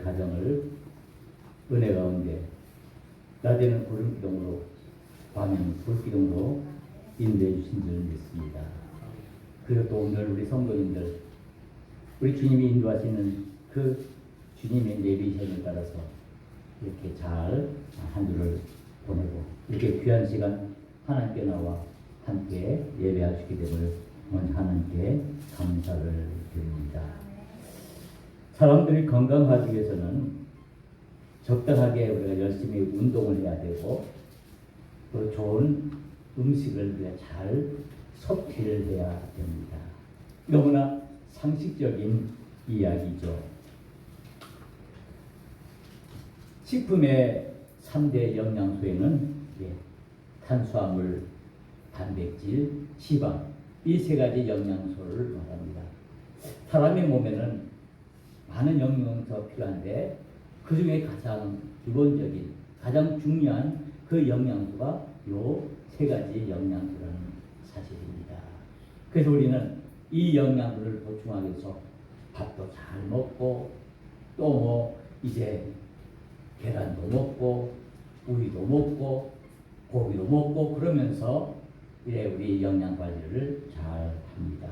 가정을 은혜 가운데 낮에는 구름기둥으로 밤에는 불기둥으로 인도해 주신 줄 믿습니다. 그리고 또 오늘 우리 성도님들 우리 주님이 인도하시는 그 주님의 내비션에 따라서 이렇게 잘 한 주를 보내고 이렇게 귀한 시간 하나님께 나와 함께 예배할 수 있게 됨을 하나님께 감사를 드립니다. 사람들이 건강하기 위해서는 적당하게 우리가 열심히 운동을 해야 되고 또 좋은 음식을 우리가 잘 섭취를 해야 됩니다. 너무나 상식적인 이야기죠. 식품의 3대 영양소에는 탄수화물, 단백질, 지방 이 세 가지 영양소를 말합니다. 사람의 몸에는 많은 영양소가 필요한데 그 중에 가장 기본적인 가장 중요한 그 영양소가 요 세 가지 영양소라는 사실입니다. 그래서 우리는 이 영양소를 보충하기 위해서 밥도 잘 먹고 또 이제 계란도 먹고 우유도 먹고 고기도 먹고 그러면서 이래 우리 영양 관리를 잘 합니다.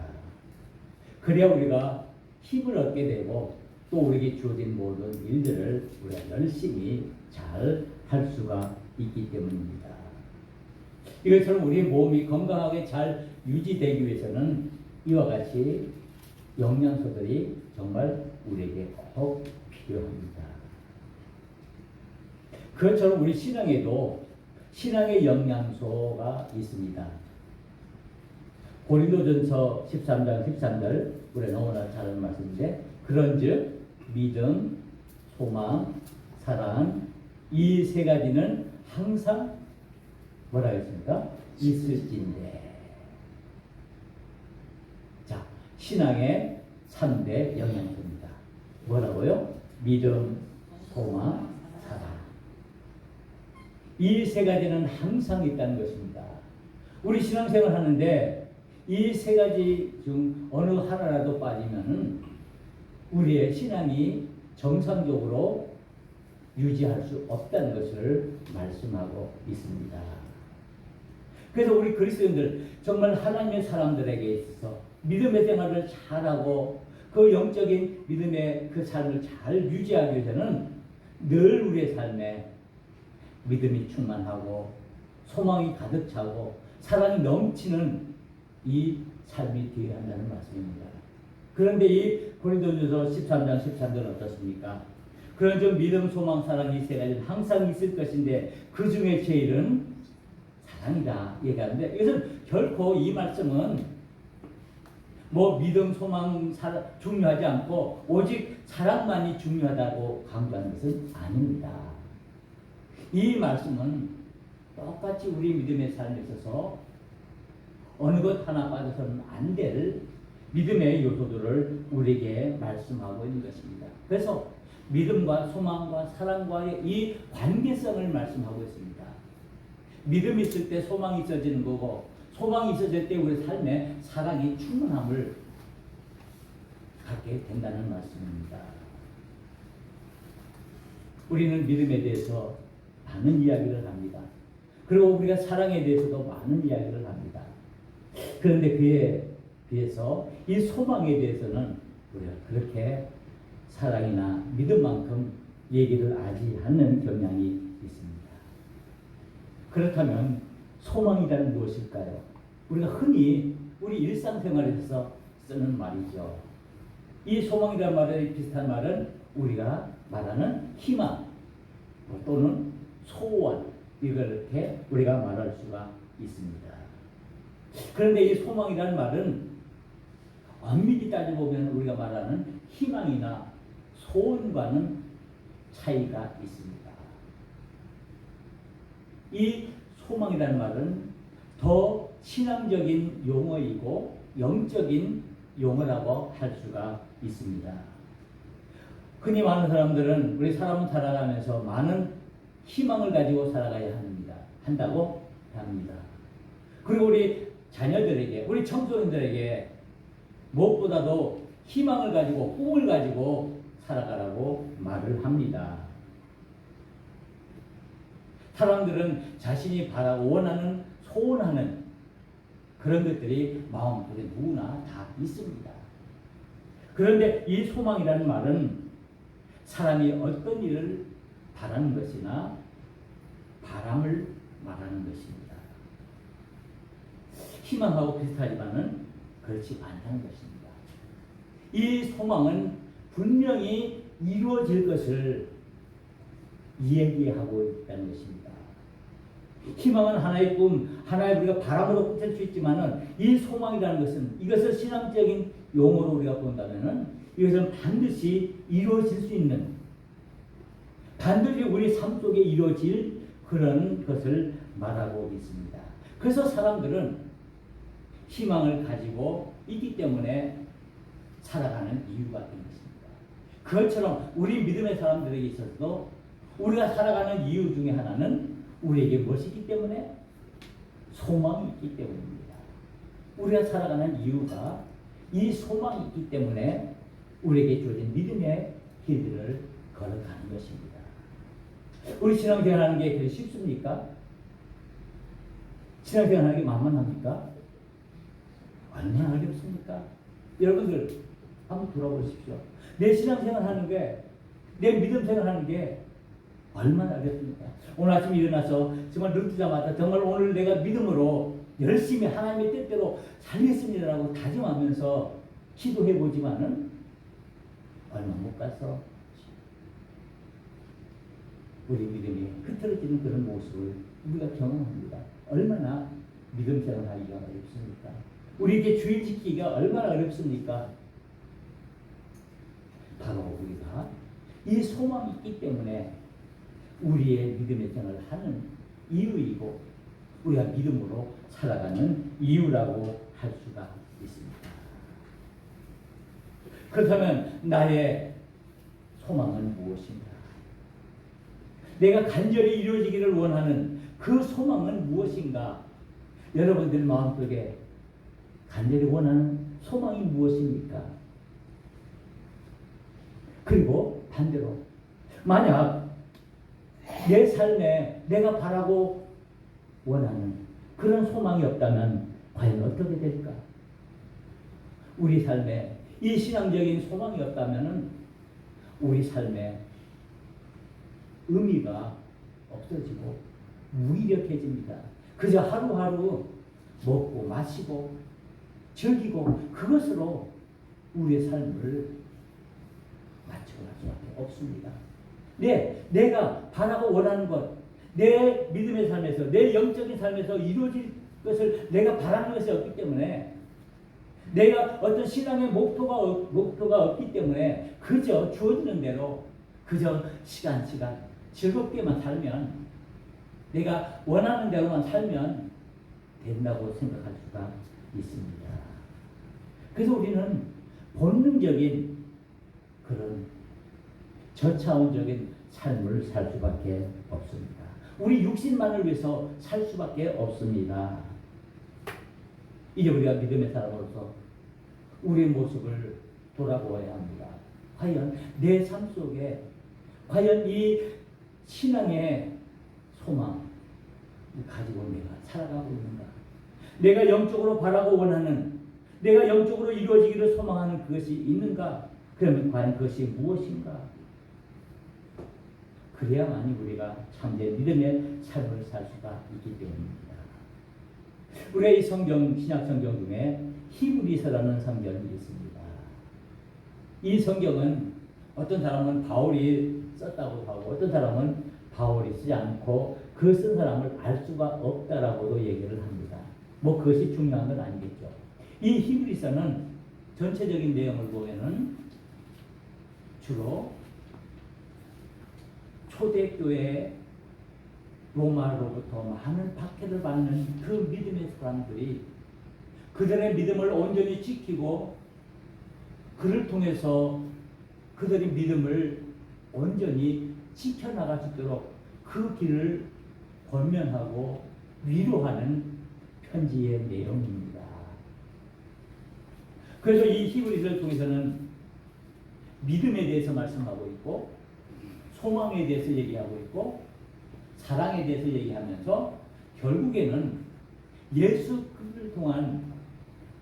그래야 우리가 힘을 얻게 되고 또 우리에게 주어진 모든 일들을 우리가 열심히 잘 할 수가 있기 때문입니다. 이것처럼 우리 몸이 건강하게 잘 유지되기 위해서는 이와 같이 영양소들이 정말 우리에게 꼭 필요합니다. 그것처럼 우리 신앙에도 신앙의 영양소가 있습니다. 고린도전서 13장 13절 우리 너무나 잘 아는 말씀인데 그런즉 믿음, 소망, 사랑 이 세 가지는 항상 뭐라 했습니까? 있을진데. 자, 신앙의 3대 영양소입니다. 뭐라고요? 믿음, 소망, 사랑. 이 세 가지는 항상 있다는 것입니다. 우리 신앙생활 하는데 이 세 가지 중 어느 하나라도 빠지면 우리의 신앙이 정상적으로 유지할 수 없다는 것을 말씀하고 있습니다. 그래서 우리 그리스도인들 정말 하나님의 사람들에게 있어서 믿음의 생활을 잘하고 그 영적인 믿음의 그 삶을 잘 유지하기 위해서는 늘 우리의 삶에 믿음이 충만하고 소망이 가득 차고 사랑이 넘치는 이 삶이 되어야 한다는 말씀입니다. 그런데 이 고린도전서 13장 13절은 어떻습니까? 그런 좀 믿음, 소망, 사랑 이 세 가지는 항상 있을 것인데 그 중에 제일은 사랑이다 얘기하는데 이것은 결코 이 말씀은 뭐 믿음, 소망, 사랑 중요하지 않고 오직 사랑만이 중요하다고 강조하는 것은 아닙니다. 이 말씀은 똑같이 우리 믿음의 삶에 있어서 어느 것 하나 빠져서는 안 될 믿음의 요소들을 우리에게 말씀하고 있는 것입니다. 그래서 믿음과 소망과 사랑과의 이 관계성을 말씀하고 있습니다. 믿음이 있을 때 소망이 있어지는 거고 소망이 있어질 때 우리 삶에 사랑이 충만함을 갖게 된다는 말씀입니다. 우리는 믿음에 대해서 많은 이야기를 합니다. 그리고 우리가 사랑에 대해서도 많은 이야기를 합니다. 그런데 그에 비해서 이 소망에 대해서는 우리가 그렇게 사랑이나 믿음만큼 얘기를 하지 않는 경향이 있습니다. 그렇다면 소망이란 무엇일까요? 우리가 흔히 우리 일상생활에서 쓰는 말이죠. 이 소망이란 말에 비슷한 말은 우리가 말하는 희망 또는 소원 이렇게 우리가 말할 수가 있습니다. 그런데 이 소망이라는 말은 엄밀히 따져보면 우리가 말하는 희망이나 소원과는 차이가 있습니다. 이 소망이라는 말은 더 신앙적인 용어이고 영적인 용어라고 할 수가 있습니다. 흔히 많은 사람들은 우리 사람은 살아가면서 많은 희망을 가지고 살아가야 한다고 합니다. 그리고 우리 자녀들에게 우리 청소년들에게 무엇보다도 희망을 가지고 꿈을 가지고 살아가라고 말을 합니다. 사람들은 자신이 바라고 원하는, 소원하는 그런 것들이 마음속에 누구나 다 있습니다. 그런데 이 소망이라는 말은 사람이 어떤 일을 바라는 것이나 바람을 말하는 것입니다. 희망하고 비슷하지만은 그렇지 않다는 것입니다. 이 소망은 분명히 이루어질 것을 얘기하고 있다는 것입니다. 희망은 하나의 꿈, 하나의 우리가 바람으로 펼칠 수 있지만은 이 소망이라는 것은, 이것을 신앙적인 용어로 우리가 본다면은 이것은 반드시 이루어질 수 있는, 반드시 우리 삶 속에 이루어질 그런 것을 말하고 있습니다. 그래서 사람들은 희망을 가지고 있기 때문에 살아가는 이유가 있는 것입니다. 그것처럼 우리 믿음의 사람들에게 있어서도 우리가 살아가는 이유 중에 하나는 우리에게 무엇이 있기 때문에? 소망이 있기 때문입니다. 우리가 살아가는 이유가 이 소망이 있기 때문에 우리에게 주어진 믿음의 길들을 걸어가는 것입니다. 우리 신앙생활하는 게 그렇게 쉽습니까? 신앙생활하는 게 만만합니까? 얼마나 어렵습니까? 여러분들 한번 돌아보십시오. 내 신앙생활하는 게, 내 믿음생활하는 게 얼마나 어렵습니까? 오늘 아침 일어나서 정말 눈 뜨자마자 정말 오늘 내가 믿음으로 열심히 하나님의 뜻대로 살겠습니다라고 다짐하면서 기도해보지만은 얼마 못 가서 우리 믿음이 흐트러지는 그런 모습을 우리가 경험합니다. 얼마나 믿음 생활하기가 어렵습니까? 우리에게 주의 지키기가 얼마나 어렵습니까? 바로 우리가 이 소망이 있기 때문에 우리의 믿음의 생활을 하는 이유이고 우리가 믿음으로 살아가는 이유라고 할 수가 있습니다. 그렇다면 나의 소망은 무엇인가? 내가 간절히 이루어지기를 원하는 그 소망은 무엇인가? 여러분들 마음속에 간절히 원하는 소망이 무엇입니까? 그리고 반대로 만약 내 삶에 내가 바라고 원하는 그런 소망이 없다면 과연 어떻게 될까? 우리 삶에 이 신앙적인 소망이 없다면 우리 삶에 의미가 없어지고 무기력해집니다. 그저 하루하루 먹고 마시고 즐기고 그것으로 우리의 삶을 맞춰갈 수밖에 없습니다. 내가 바라고 원하는 것, 내 믿음의 삶에서, 내 영적인 삶에서 이루어질 것을 내가 바라는 것이 없기 때문에, 내가 어떤 신앙의 목표가 없기 때문에 그저 주어지는 대로 그저 시간 즐겁게만 살면, 내가 원하는 대로만 살면 된다고 생각할 수가 있습니다. 그래서 우리는 본능적인 그런 저차원적인 삶을 살 수밖에 없습니다. 우리 육신만을 위해서 살 수밖에 없습니다. 이제 우리가 믿음의 사람으로서 우리의 모습을 돌아보아야 합니다. 과연 내 삶 속에 과연 이 신앙의 소망을 가지고 내가 살아가고 있는가? 내가 영적으로 바라고 원하는, 내가 영적으로 이루어지기를 소망하는 그것이 있는가? 그러면 과연 그것이 무엇인가? 그래야만이 우리가 참된 믿음의 삶을 살 수가 있기 때문입니다. 우리가 이 성경, 신약 성경 중에 히브리서라는 성경이 있습니다. 이 성경은 어떤 사람은 바울이 썼다고 하고 어떤 사람은 바울이 쓰지 않고 그 쓴 사람을 알 수가 없다라고도 얘기를 합니다. 뭐 그것이 중요한 건 아니겠죠. 이 히브리서는 전체적인 내용을 보면은 주로 초대교회 로마로부터 많은 박해를 받는 그 믿음의 사람들이 그들의 믿음을 온전히 지키고 그를 통해서 그들의 믿음을 온전히 지켜나갈 수 있도록 그 길을 권면하고 위로하는 편지의 내용입니다. 그래서 이 히브리서를 통해서는 믿음에 대해서 말씀하고 있고, 소망에 대해서 얘기하고 있고, 사랑에 대해서 얘기하면서 결국에는 예수 그리스도를 통한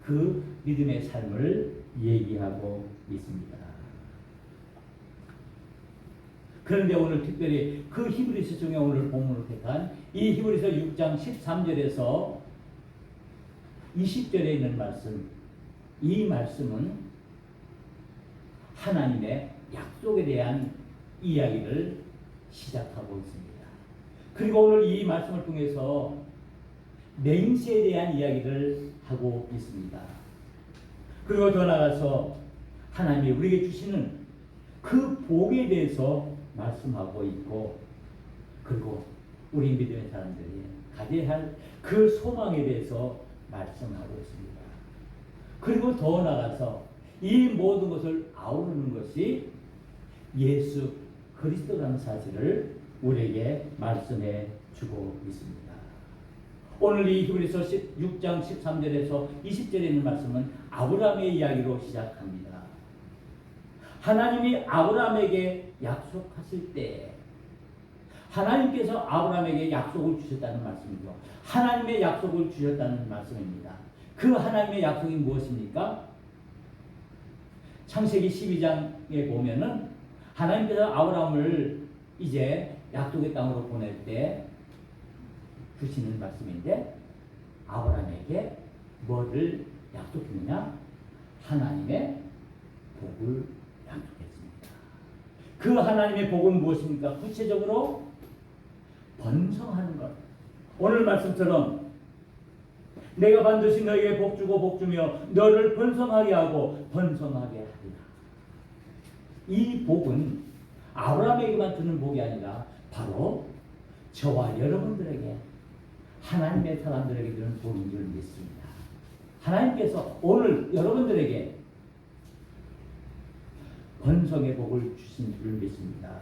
그 믿음의 삶을 얘기하고 있습니다. 그런데 오늘 특별히 그 히브리서 중에 오늘 본문을 택한 이 히브리서 6장 13절에서 20절에 있는 말씀, 이 말씀은 하나님의 약속에 대한 이야기를 시작하고 있습니다. 그리고 오늘 이 말씀을 통해서 맹세에 대한 이야기를 하고 있습니다. 그리고 더 나아가서 하나님이 우리에게 주시는 그 복에 대해서 말씀하고 있고, 그리고 우리 믿음의 사람들이 가져야 할 그 소망에 대해서 말씀하고 있습니다. 그리고 더 나아가서 이 모든 것을 아우르는 것이 예수 그리스도라는 사실을 우리에게 말씀해 주고 있습니다. 오늘 이 히브리서 6장 13절에서 20절에 있는 말씀은 아브라함의 이야기로 시작합니다. 하나님이 아브라함에게 약속하실 때 하나님께서 아브라함에게 약속을 주셨다는 말씀이죠. 하나님의 약속을 주셨다는 말씀입니다. 그 하나님의 약속이 무엇입니까? 창세기 12장에 보면은 하나님께서 아브라함을 이제 약속의 땅으로 보낼 때 주시는 말씀인데, 아브라함에게 뭐를 약속했느냐? 하나님의 복을 약속했습니다. 그 하나님의 복은 무엇입니까? 구체적으로 번성하는 것. 오늘 말씀처럼 내가 반드시 너에게 복 주고 복 주며 너를 번성하게 하고 번성하게 하리라. 이 복은 아브라함에게만 주는 복이 아니라 바로 저와 여러분들에게, 하나님의 사람들에게 주는 복인 줄 믿습니다. 하나님께서 오늘 여러분들에게 번성의 복을 주신 줄 믿습니다.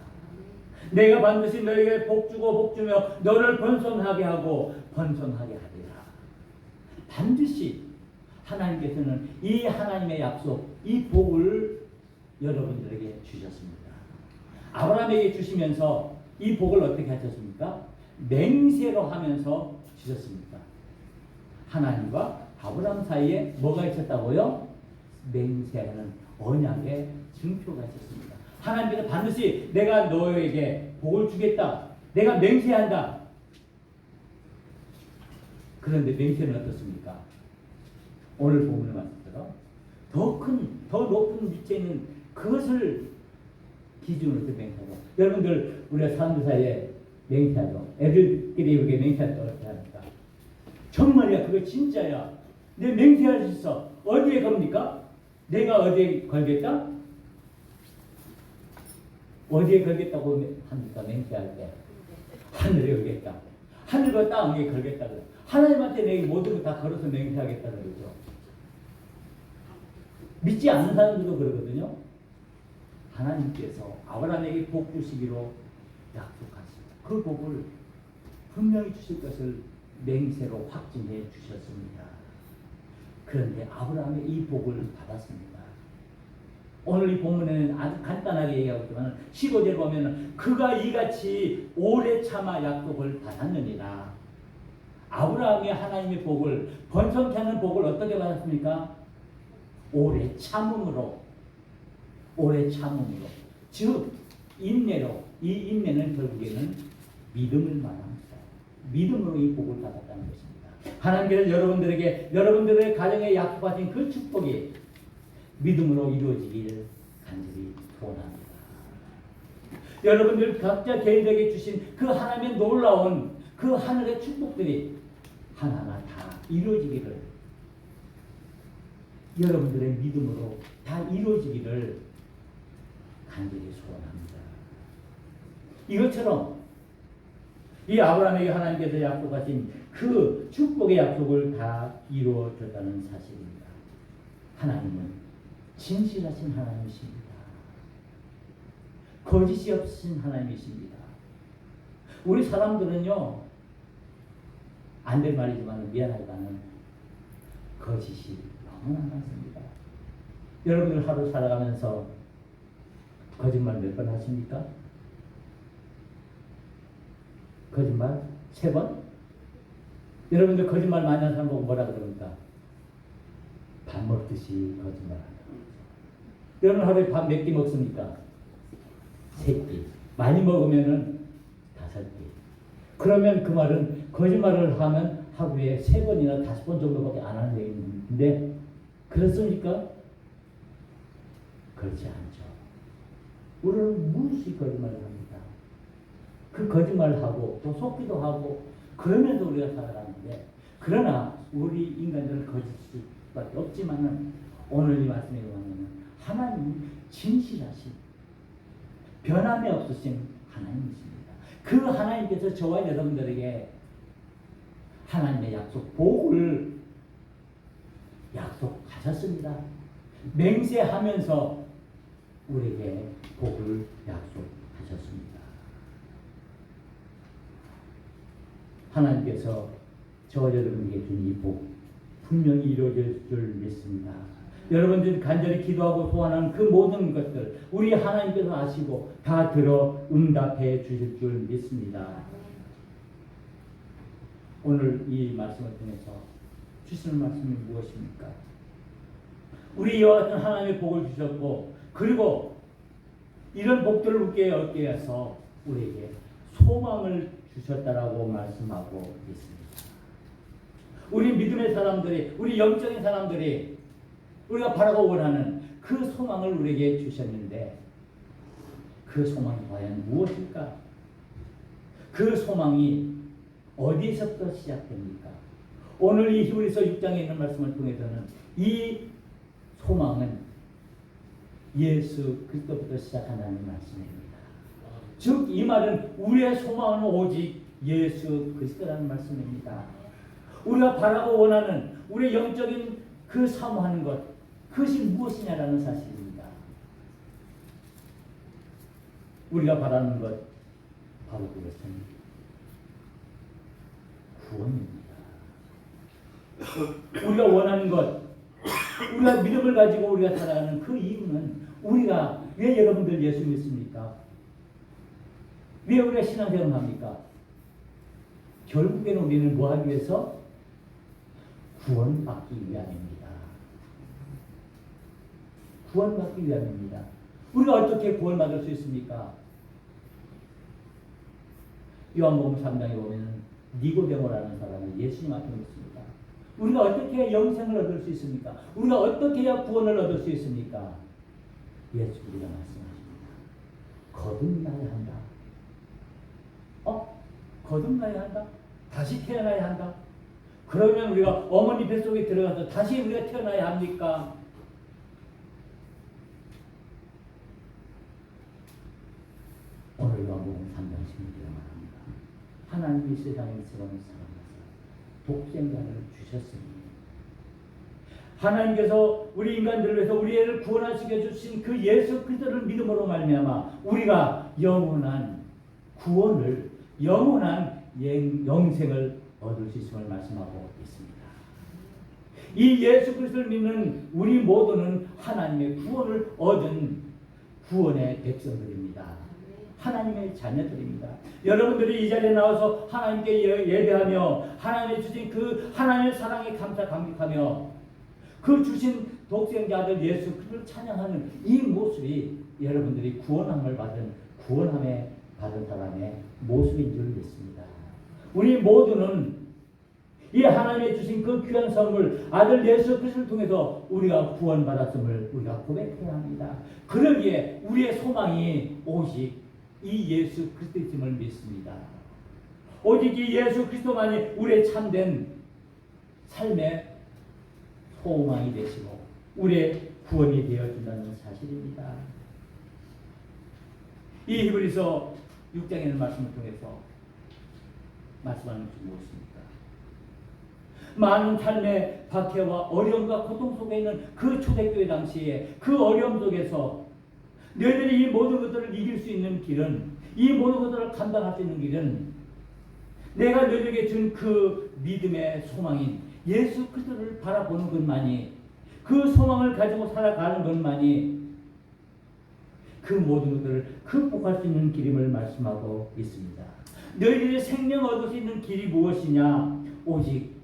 내가 반드시 너에게 복 주고 복 주며 너를 번성하게 하고 번성하게 하리라. 반드시 하나님께서는 이 하나님의 약속, 이 복을 여러분들에게 주셨습니다. 아브라함에게 주시면서 이 복을 어떻게 하셨습니까? 맹세로 하면서 주셨습니다. 하나님과 아브라함 사이에 뭐가 있었다고요? 맹세하는 언약의 증표가 있었습니다. 하나님께서 반드시 내가 너에게 복을 주겠다, 내가 맹세한다. 그런데 맹세는 어떻습니까? 오늘 본문의 말씀처럼 더 높은 위치에 있는 그것을 기준으로 맹세하고, 여러분들 우리가 사람들 사이에 맹세하죠. 애들끼리 이렇게 맹세할 때 어떻게 합니까? 정말이야, 그거 진짜야, 내 맹세할 수 있어. 어디에 겁니까? 내가 어디에 걸겠다? 어디에 걸겠다고 합니까? 맹세할 때 하늘에 걸겠다, 하늘과 땅에 걸겠다. 하나님한테 내 모든 거 다 걸어서 맹세하겠다는 거죠. 믿지 않는 사람들도 그러거든요. 하나님께서 아브라함에게 복 주시기로 약속하십니다. 그 복을 분명히 주실 것을 맹세로 확증해 주셨습니다. 그런데 아브라함이 이 복을 받았습니다. 오늘 이 본문에는 아주 간단하게 얘기하고 있지만 15절 보면 그가 이같이 오래 참아 약속을 받았느니라. 아브라함이 하나님의 복을, 번성케 하는 복을 어떻게 받았습니까? 오래 참음으로. 오래 참음으로. 즉 인내로. 이 인내는 결국에는 믿음을 말합니다. 믿음으로 이 복을 받았다는 것입니다. 하나님께서 여러분들에게 여러분들의 가정에 약속하신 그 축복이 믿음으로 이루어지기를 간절히 소원합니다. 여러분들 각자 개인에게 주신 그 하나님의 놀라운 그 하늘의 축복들이 하나하나 다 이루어지기를, 여러분들의 믿음으로 다 이루어지기를 간절히 소원합니다. 이것처럼 이 아브라함에게 하나님께서 약속하신 그 축복의 약속을 다 이루어졌다는 사실입니다. 하나님은 진실하신 하나님이십니다. 거짓이 없으신 하나님이십니다. 우리 사람들은요, 안 될 말이지만 미안하지만 거짓이 너무나 많습니다. 여러분들 하루 살아가면서 거짓말 몇 번 하십니까? 거짓말 3번? 여러분들 거짓말 많이 하는 사람 보고 뭐라 그럽니까? 밥 먹듯이 거짓말한다. 여러분 하루에 밥 몇 끼 먹습니까? 3끼. 많이 먹으면은 5끼. 그러면 그 말은 거짓말을 하면 하루에 3번이나 5번 정도밖에 안 하는 얘기인데 그렇습니까? 그렇지 않죠. 우리는 무엇이 거짓말을 합니다. 그 거짓말을 하고 또 속기도 하고 그러면서 우리가 살아가는데 그러나 우리 인간들은 거짓일 수밖에 없지만은 오늘 이 말씀에 보면 하나님 진실하신 변함이 없으신 하나님이십니다. 그 하나님께서 저와 여러분들에게 하나님의 약속 복을 약속하셨습니다. 맹세하면서 우리에게 복을 약속하셨습니다. 하나님께서 저와 여러분에게 준 이 복 분명히 이루어질 줄 믿습니다. 여러분들이 간절히 기도하고 소원하는 그 모든 것들 우리 하나님께서 아시고 다 들어 응답해 주실 줄 믿습니다. 오늘 이 말씀을 통해서 주시는 말씀이 무엇입니까? 우리 이와 같은 하나님의 복을 주셨고 그리고 이런 복들을 우리에게 얻기 위해서 우리에게 소망을 주셨다라고 말씀하고 있습니다. 우리 믿음의 사람들이 우리 영적인 사람들이 우리가 바라고 원하는 그 소망을 우리에게 주셨는데 그 소망이 과연 무엇일까? 그 소망이 어디서부터 시작됩니까? 오늘 이 히브리서 6장에 있는 말씀을 통해서는 이 소망은 예수 그리스도부터 시작한다는 말씀입니다. 즉 이 말은 우리의 소망은 오직 예수 그리스도라는 말씀입니다. 우리가 바라고 원하는 우리의 영적인 그 사모하는 것 그것이 무엇이냐라는 사실입니다. 우리가 바라는 것 바로 그것은 구원입니다. 우리가 원하는 것 우리가 믿음을 가지고 우리가 살아가는 그 이유는 우리가 왜 여러분들 예수 믿습니까? 왜 우리가 신앙생활을 합니까? 결국에는 우리는 뭐 하기 위해서? 구원받기 위함입니다. 구원받기 위함입니다. 우리가 어떻게 구원받을 수 있습니까? 요한복음 3장에 보면 니고데모라는 사람은 예수님 앞에 묻습니다. 우리가 어떻게 영생을 얻을 수 있습니까? 우리가 어떻게 해야 구원을 얻을 수 있습니까? 예수님이 말씀하십니다. 거듭나야 한다. 거듭나야 한다? 다시 태어나야 한다? 그러면 우리가 어머니 뱃속에 들어가서 다시 우리가 태어나야 합니까? 오늘 요한복음 3장 16절에 말합니다. 하나님이 세상에 세상을 사랑하사 독생자를 주셨으니 하나님께서 우리 인간들을 위해서 우리를 구원하시게 주신 그 예수 그리스도를 믿음으로 말미암아 우리가 영원한 구원을 영원한 영생을 얻을 수 있음을 말씀하고 있습니다. 이 예수 그리스도를 믿는 우리 모두는 하나님의 구원을 얻은 구원의 백성들입니다. 하나님의 자녀들입니다. 여러분들이 이 자리에 나와서 하나님께 예배하며 하나님의 주신 그 하나님의 사랑에 감사하며 그 주신 독생자 아들 예수 그리스도를 찬양하는 이 모습이 여러분들이 구원함을 받은 사람의 모습인 줄 믿습니다. 우리 모두는 이 하나님의 주신 그 귀한 선물 아들 예수 그리스도를 통해서 우리가 구원받았음을 우리가 고백해야 합니다. 그러기에 우리의 소망이 오직 이 예수 그리스도임을 믿습니다. 오직 이 예수 그리스도만이 우리의 참된 삶의 소망이 되시고 우리의 구원이 되어준다는 사실입니다. 이 히브리서 6장에 있는 말씀을 통해서 말씀하는 것이 무엇입니까? 많은 삶의 박해와 어려움과 고통 속에 있는 그 초대교회 당시에 그 어려움 속에서 너희들이 이 모든 것들을 이길 수 있는 길은 이 모든 것들을 감당할 수 있는 길은 내가 너희에게 준 그 믿음의 소망인 예수 그리스도를 바라보는 것만이 그 소망을 가지고 살아가는 것만이 그 모든 것들을 극복할 수 있는 길임을 말씀하고 있습니다. 너희들의 생명 얻을 수 있는 길이 무엇이냐? 오직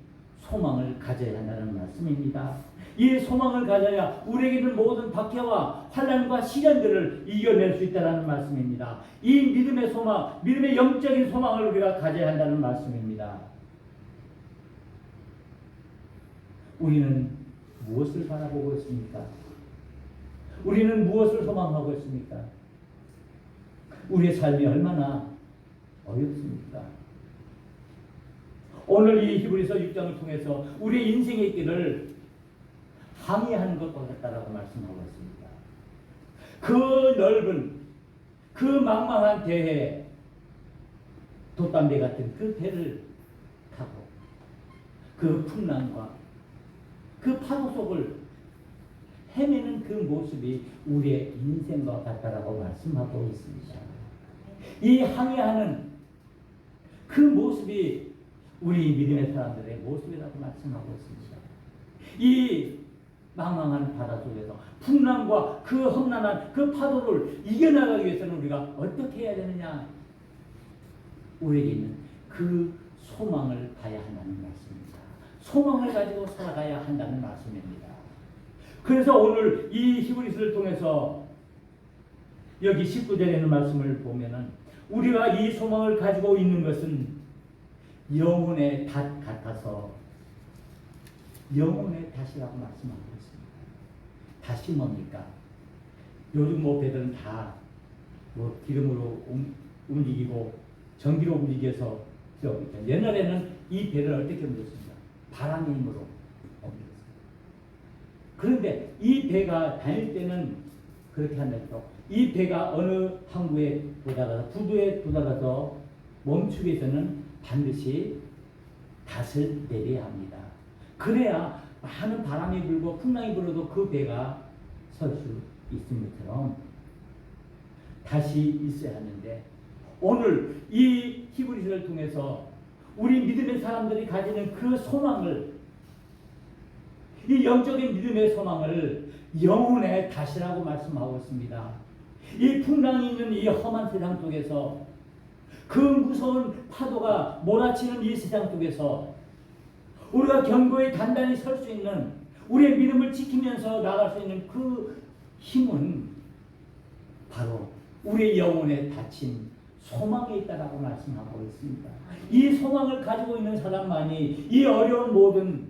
소망을 가져야 한다는 말씀입니다. 이 소망을 가져야 우리에게는 모든 박해와 환난과 시련들을 이겨낼 수 있다는 말씀입니다. 이 믿음의 소망, 믿음의 영적인 소망을 우리가 가져야 한다는 말씀입니다. 우리는 무엇을 바라보고 있습니까? 우리는 무엇을 소망하고 있습니까? 우리의 삶이 얼마나 어렵습니까? 오늘 이 히브리서 6장을 통해서 우리의 인생의 길을 항해하는 것과 같다라고 말씀하고 있습니다. 그 넓은, 그 망망한 대해 돛담배 같은 그 배를 타고 그 풍랑과 그 파도 속을 헤매는 그 모습이 우리의 인생과 같다라고 말씀하고 있습니다. 이 항해하는 그 모습이 우리 믿음의 사람들의 모습이라고 말씀하고 있습니다. 이 망망한 바다 속에서 풍랑과 그 험난한 그 파도를 이겨나가기 위해서는 우리가 어떻게 해야 되느냐? 우리에게 있는 그 소망을 봐야 한다는 말씀입니다. 소망을 가지고 살아가야 한다는 말씀입니다. 그래서 오늘 이 히브리서를 통해서 여기 19절에 있는 말씀을 보면은 우리가 이 소망을 가지고 있는 것은 영혼의 닷 같아서 영혼의 닷이라고 말씀하고 있습니다. 닷이 뭡니까? 요즘 배들은 다 기름으로 움직이고 전기로 움직여서 옛날에는 이 배를 어떻게 움직였습니까? 바람의 힘으로 움직였습니다. 그런데 이 배가 다닐 때는 그렇게 한다고 이 배가 어느 항구에 도달해서 부두에 도달해서 멈추기 위해서는 반드시 닷을 내려야 합니다. 그래야 많은 바람이 불고 풍랑이 불어도 그 배가 설 수 있는 것처럼 닷이 있어야 하는데 오늘 이 히브리서를 통해서 우리 믿음의 사람들이 가지는 그 소망을 이 영적인 믿음의 소망을 영혼의 닷이라고 말씀하고 있습니다. 이 풍랑이 있는 이 험한 세상 속에서 그 무서운 파도가 몰아치는 이 세상 속에서 우리가 견고히 단단히 설 수 있는 우리의 믿음을 지키면서 나갈 수 있는 그 힘은 바로 우리의 영혼에 닫힌 소망에 있다라고 말씀하고 있습니다. 이 소망을 가지고 있는 사람만이 이 어려운 모든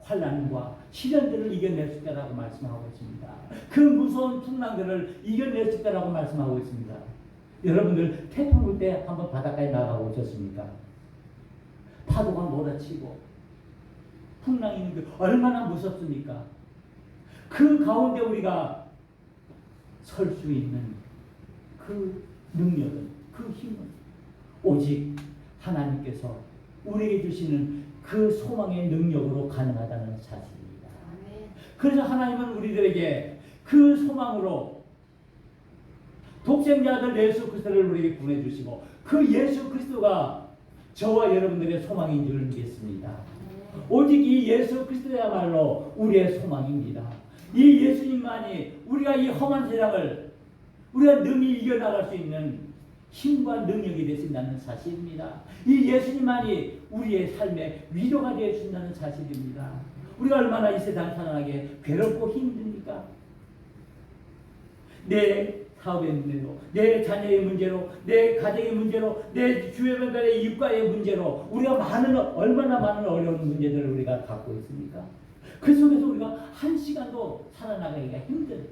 환난과 시련들을 이겨낼 수 있다라고 말씀하고 있습니다. 그 무서운 풍랑들을 이겨낼 수 있다라고 말씀하고 있습니다. 여러분들 태풍 불 때 한번 바닷가에 나가 보셨습니까? 파도가 몰아치고 풍랑이 있는데 얼마나 무섭습니까? 그 가운데 우리가 설 수 있는 그 능력은, 그 힘은 오직 하나님께서 우리에게 주시는 그 소망의 능력으로 가능하다는 사실입니다. 그래서 하나님은 우리들에게 그 소망으로 독생자들 예수 그리스도를 우리에게 보내주시고 그 예수 그리스도가 저와 여러분들의 소망인 줄 믿습니다. 오직 이 예수 그리스도야말로 우리의 소망입니다. 이 예수님만이 우리가 이 험한 세상을 우리가 능히 이겨나갈 수 있는 힘과 능력이 되신다는 사실입니다. 이 예수님만이 우리의 삶의 위로가 되어주신다는 사실입니다. 우리가 얼마나 이 세상 살아가기에 괴롭고 힘듭니까? 내 사업의 문제로, 내 자녀의 문제로, 내 가정의 문제로, 내 주변의 이웃과의 문제로 우리가 얼마나 많은 어려운 문제들을 우리가 갖고 있습니까? 그 속에서 우리가 한 시간도 살아나가기가 힘들어요.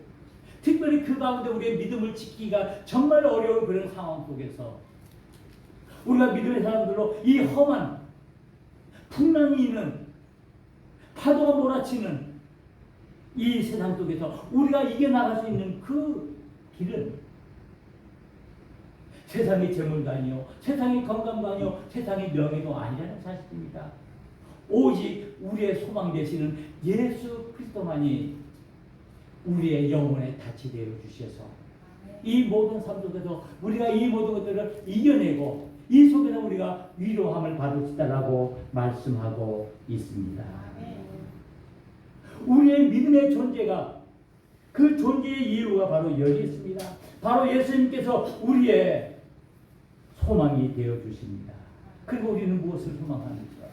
특별히 그 가운데 우리의 믿음을 지키기가 정말 어려운 그런 상황 속에서 우리가 믿음의 사람들로 이 험한 풍랑이 있는 파도가 몰아치는 이 세상 속에서 우리가 이겨나갈 수 있는 그 길은 세상의 재물도 아니요, 세상의 건강도 아니요, 세상의 명예도 아니라는 사실입니다. 오직 우리의 소망 되시는 예수 그리스도만이 우리의 영혼에 닻이 되어 주셔서 이 모든 삶 속에서 우리가 이 모든 것들을 이겨내고 이 속에서 우리가 위로함을 받을 수 있다라고 말씀하고 있습니다. 우리의 믿음의 존재가 그 존재의 이유가 바로 여기 있습니다. 바로 예수님께서 우리의 소망이 되어 주십니다. 그리고 우리는 무엇을 소망합니까?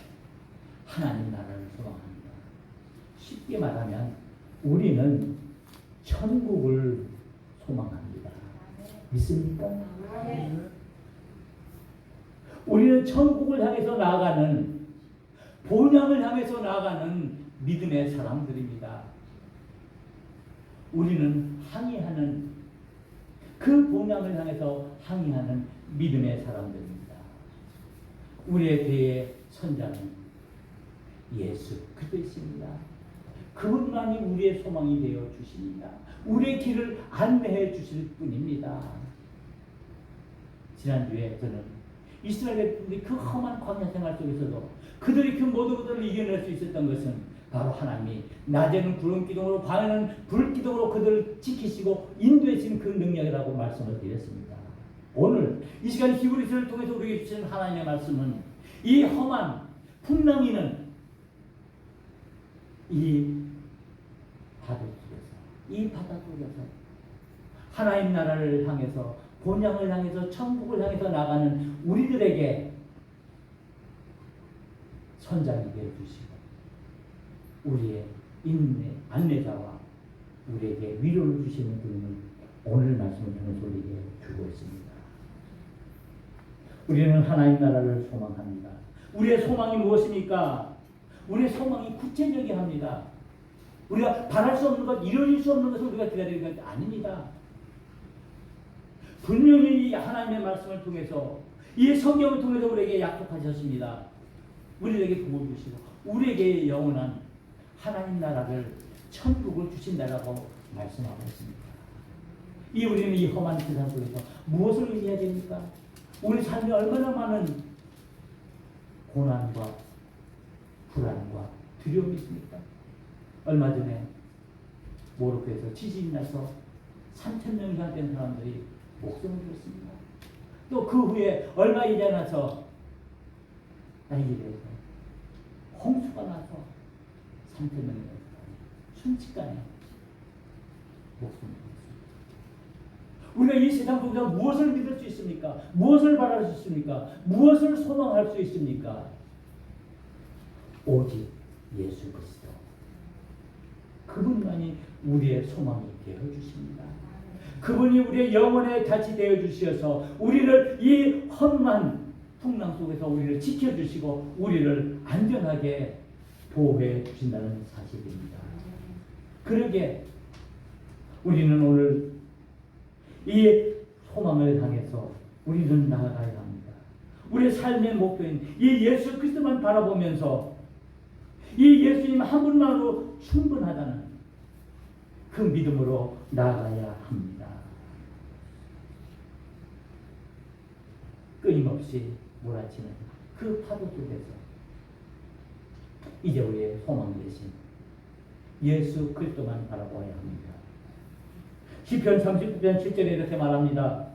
하나님 나라를 소망합니다. 쉽게 말하면 우리는 천국을 소망합니다. 믿습니까? 우리는 천국을 향해서 나아가는, 본향을 향해서 나아가는 믿음의 사람들입니다. 우리는 항해하는, 그 본향을 향해서 항해하는 믿음의 사람들입니다. 우리의 배의 선장은 예수 그리스도이십니다. 그분만이 우리의 소망이 되어 주십니다. 우리의 길을 안내해 주실 분입니다. 지난주에 저는 이스라엘 분들이 그 험한 광야 생활 속에서도 그들이 그 모든 것들을 이겨낼 수 있었던 것은 바로 하나님이 낮에는 구름 기둥으로 밤에는 불 기둥으로 그들을 지키시고 인도해주신 그 능력이라고 말씀을 드렸습니다. 오늘 이 시간 히브리서를 통해서 우리에게 주시는 하나님의 말씀은 이 험한 풍랑이는 이 바다 속에서 하나님 나라를 향해서, 본향을 향해서, 천국을 향해서 나가는 우리들에게 선장이 되어 주시고 우리의 인내, 안내자와 우리에게 위로를 주시는 분을 오늘 말씀을 통해서 우리에게 주고 있습니다. 우리는 하나님 나라를 소망합니다. 우리의 소망이 무엇입니까? 우리의 소망이 구체적이야 합니다. 우리가 바랄 수 없는 것, 이루어질 수 없는 것을 우리가 기다리는 것 아닙니다. 분명히 하나님의 말씀을 통해서, 이 성경을 통해서 우리에게 약속하셨습니다. 우리에게 복을 주시고 우리에게 영원한 하나님 나라를, 천국을 주신다라고 말씀하고 있습니다. 우리는 이 험한 세상 속에서 무엇을 의미해야 됩니까? 우리 삶에 얼마나 많은 고난과 불안과 두려움이 있습니까? 얼마 전에 모로코에서 지진이 나서 3,000명 이상 된 사람들이 목숨을 잃었습니다. 또 그 후에 얼마 지나서 나이지리아에서 홍수가 나서 3,000명이 된 사람이 순식간에 목숨을 잃었습니다. 우리가 이 세상 속에서 무엇을 믿을 수 있습니까? 무엇을 바랄 수 있습니까? 무엇을 소망할 수 있습니까? 오직 예수 그리스도. 그분만이 우리의 소망이 되어 주십니다. 그분이 우리의 영혼의 닻이 되어 주셔서 우리를 이 험한 풍랑 속에서 우리를 지켜 주시고 우리를 안전하게 보호해 주신다는 사실입니다. 그러게 우리는 오늘 이 소망을 향해서 우리는 나아가야 합니다. 우리의 삶의 목표인 이 예수 그리스도만 바라보면서 이 예수님 한 분만으로 충분하다는 그 믿음으로 나아가야 합니다. 끊임없이 몰아치는 그 파도 속에서 이제 우리의 소망 대신 예수 그리스도만 바라보아야 합니다. 시편 39편 7절에 이렇게 말합니다.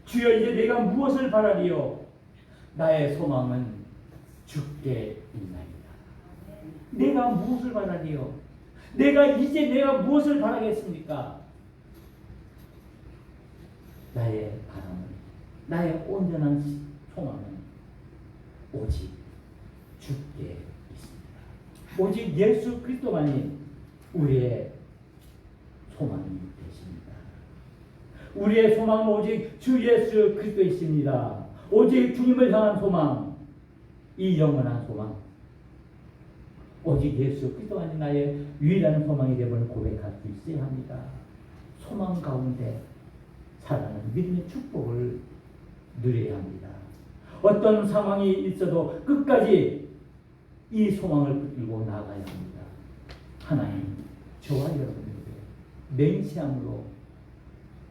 주여 이제 내가 무엇을 바라리요? 나의 소망은 주께 있나이다. 내가 무엇을 바라리요? 내가 무엇을 바라겠습니까? 나의 바람은, 나의 온전한 소망은 오직 주께 있습니다. 오직 예수 그리스도만이 우리의 소망이 되십니다. 우리의 소망은 오직 주 예수 그리스도이십니다. 오직 주님을 향한 소망, 이 영원한 소망, 오직 예수 그리스도만이 나의 유일한 소망이 되므로 고백할 수 있어야 합니다. 소망 가운데 살아가는 믿음의 축복을 누려야 합니다. 어떤 상황이 있어도 끝까지 이 소망을 붙들고 나아가야 합니다. 하나님, 저와 여러분에게 맹세함으로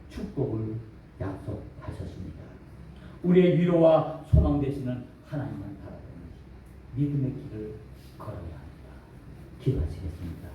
축복을 약속하셨습니다. 우리의 위로와 소망 되시는 하나님만 바라보는 믿음의 길을 걸어야 합니다. 기도하시겠습니다.